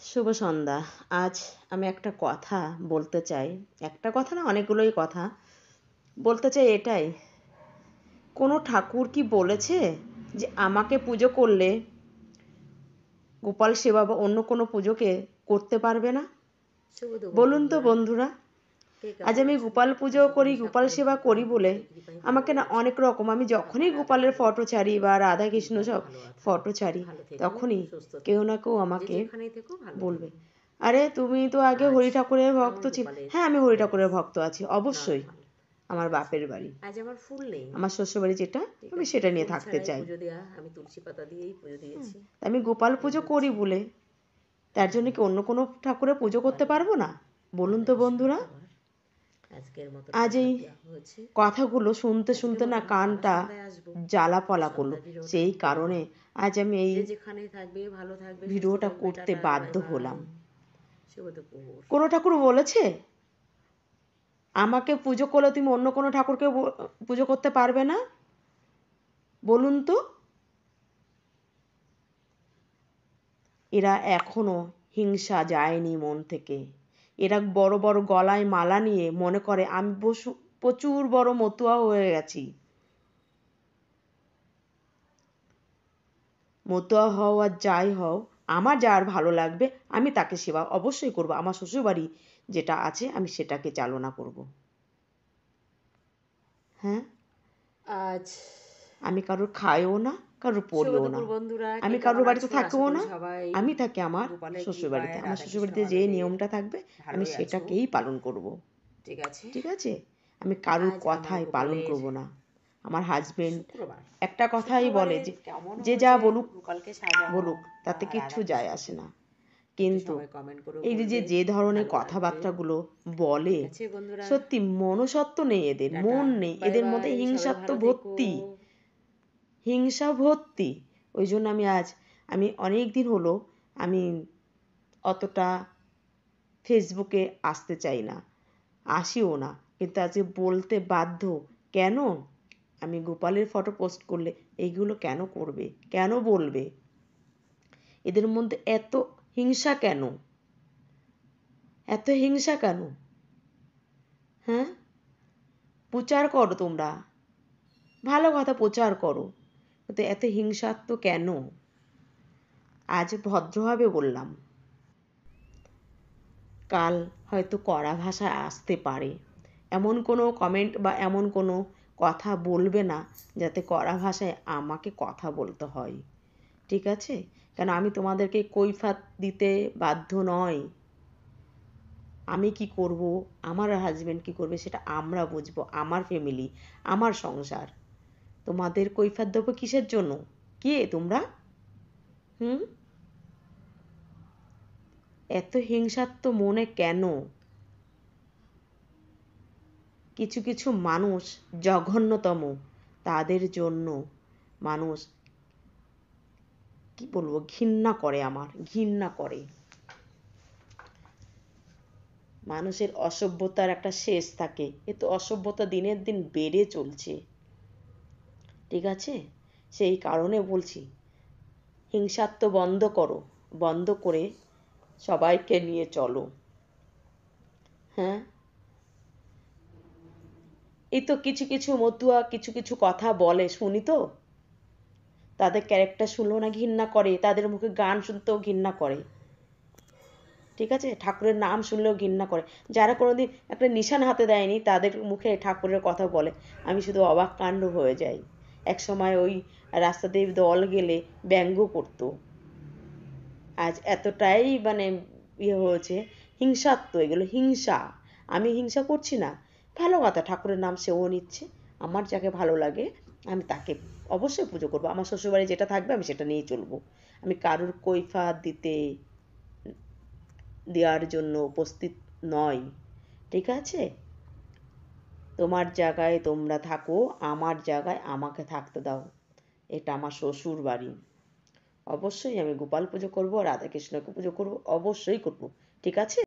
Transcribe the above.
শুভ সন্ধ্যা। আজ আমি একটা কথা বলতে চাই। একটা কথা না, অনেকগুলোই কথা বলতে চাই। এটাই, কোনো ঠাকুর কি বলেছে যে আমাকে পুজো করলে গোপাল সেবা বা অন্য কোনো পুজোকে করতে পারবে না? বলুন তো বন্ধুরা। আজ আমি গোপাল পুজো করি, গোপাল সেবা করি বলে আমাকে না অনেক রকম, আমি যখনই গোপালের ফটো ছাড়ি বা রাধা কৃষ্ণ সব ফটো ছাড়ি, তখনই কেউ না কেউ আমাকে বলবে, আরে তুমি তো আগে হরি ঠাকুরের ভক্ত ছিলে। হ্যাঁ, আমি হরি ঠাকুরের ভক্ত আছি, অবশ্যই। আমার বাপের বাড়ি, আজ আমার ফুল নেই, আমার শ্বশুর বাড়ি যেটা, আমি সেটা নিয়ে থাকতে চাই। পুজো দেয়া, আমি তুলসী পাতা দিয়েই পুজো দিয়েছি। আমি গোপাল পুজো করি বলে তার জন্য কি অন্য কোনো ঠাকুরের পুজো করতে পারবো না? বলুন তো বন্ধুরা। আজ এই কথাগুলো শুনতে শুনতে না কানটা জ্বালাপলা করলো, সেই কারণে আজ আমি এই ভিডিওটা করতে বাধ্য হলাম। কোনো ঠাকুর বলেছে আমাকে পুজো করলে তুমি অন্য কোনো ঠাকুরকে পুজো করতে পারবে না? বলুন তো। এরা এখনো হিংসা যায়নি মন থেকে। এরা বড় বড় গলায় মালা নিয়ে মনে করে আমি প্রচুর বড় মতুয়া হয়ে গেছি। মতুয়া হও আর যাই হও, আমার যার ভালো লাগবে আমি তাকে সেবা অবশ্যই করব। আমার শ্বশুরবাড়ি যেটা আছে আমি সেটাকে চালনা করব। হ্যাঁ, আজ আমি কারোর খাইও না, কারোর পড়িও না, আমি কারোর বাড়িতে থাকিও না। আমি থাকি আমার শ্বশুর বাড়িতে। আমার শ্বশুর বাড়িতে যে নিয়মটা থাকবে আমি সেটাকেই পালন করব। ঠিক আছে? আমি কারোর কথাই পালন করব না। আমার হাজবেন্ড একটা কথাই বলে যে যে যা বলুক বলুক, তাতে কিচ্ছু যায় আসে না। কিন্তু এই যে যে ধরনের কথাবার্তাগুলো বলে, সত্যি মনুষ্যত্ব নেই এদের, মন নেই এদের মধ্যে, হিংসাত্ব ভর্তি, হিংসা ভর্তি। ওই জন্য আমি অনেক দিন হলো আমি অতটা ফেসবুকে আসতে চাই না, আসিও না, কিন্তু আজকে বলতে বাধ্য। কেন? আমি গোপালের ফটো পোস্ট করলে এইগুলো কেন করবে, কেন বলবে? এদের মধ্যে এত হিংসা কেন? এত হিংসা কেন? হ্যাঁ, প্রচার করো তোমরা, ভালো কথা প্রচার করো, কিন্তু এত হিংসাত্ব কেন? আজ ভদ্রভাবে বললাম, কাল হয়তো কড়া ভাষায় আসতে পারে। এমন কোনো কমেন্ট বা এমন কোনো কথা বলবে না যাতে কড়া ভাষায় আমাকে কথা বলতে হয়। ঠিক আছে? কারণ আমি তোমাদেরকে কৈফিয়ত দিতে বাধ্য নই। আমি কি করব, আমার হাজবেন্ড কি করবে সেটা আমরা বুঝবো, আমার ফ্যামিলি, আমার সংসার। তোমাদের কৈফিয়ত দেবো কিসের জন্য? কে তোমরা? হুম, এত হিংসাত্ব মনে কেন? কিছু কিছু মানুষ জঘন্যতম, তাদের জন্য মানুষ কি বলবো, ঘৃণা করে, আমার ঘৃণা করে। মানুষের অসভ্যতার একটা শেষ থাকে, এ তো অসভ্যতা দিনের দিন বেড়ে চলছে। ঠিক আছে? সেই কারণে বলছি, হিংসাত্ব বন্ধ করো, বন্ধ করে সবাইকে নিয়ে চলো। হ্যাঁ, এই তো কিছু কিছু মতুয়া কিছু কিছু কথা বলে, শুনি তো, তাদের ক্যারেক্টার শুনলেও না ঘৃণা করে, তাদের মুখে গান শুনতেও ঘৃণা করে। ঠিক আছে? ঠাকুরের নাম শুনলেও ঘৃণা করে। যারা কোনোদিন একটা নিশান হাতে দেয়নি তাদের মুখে ঠাকুরের কথা বলে, আমি শুধু অবাক কাণ্ড হয়ে যাই। এক সময় ওই রাস্তা দিয়ে দল গেলে ব্যঙ্গ করতো। আজ এতটাই ইয়ে হয়েছে, হিংসাত্ব, এগুলো হিংসা। আমি হিংসা করছি না, ভালো কথা, ঠাকুরের নাম সেও নিচ্ছে। আমার যাকে ভালো লাগে আমি তাকে অবশ্যই পুজো করবো। আমার শ্বশুরবাড়ি যেটা থাকবে আমি সেটা নিয়েই চলবো। আমি কারুর কৈফিয়ত দেওয়ার জন্য উপস্থিত নয়। ঠিক আছে? তোমার জায়গায় তোমরা থাকো, আমার জায়গায় আমাকে থাকতে দাও। এটা আমার শ্বশুর বাড়ি। অবশ্যই আমি গোপাল পুজো করবো, রাধাকৃষ্ণকে পুজো করবো, অবশ্যই করবো। ঠিক আছে?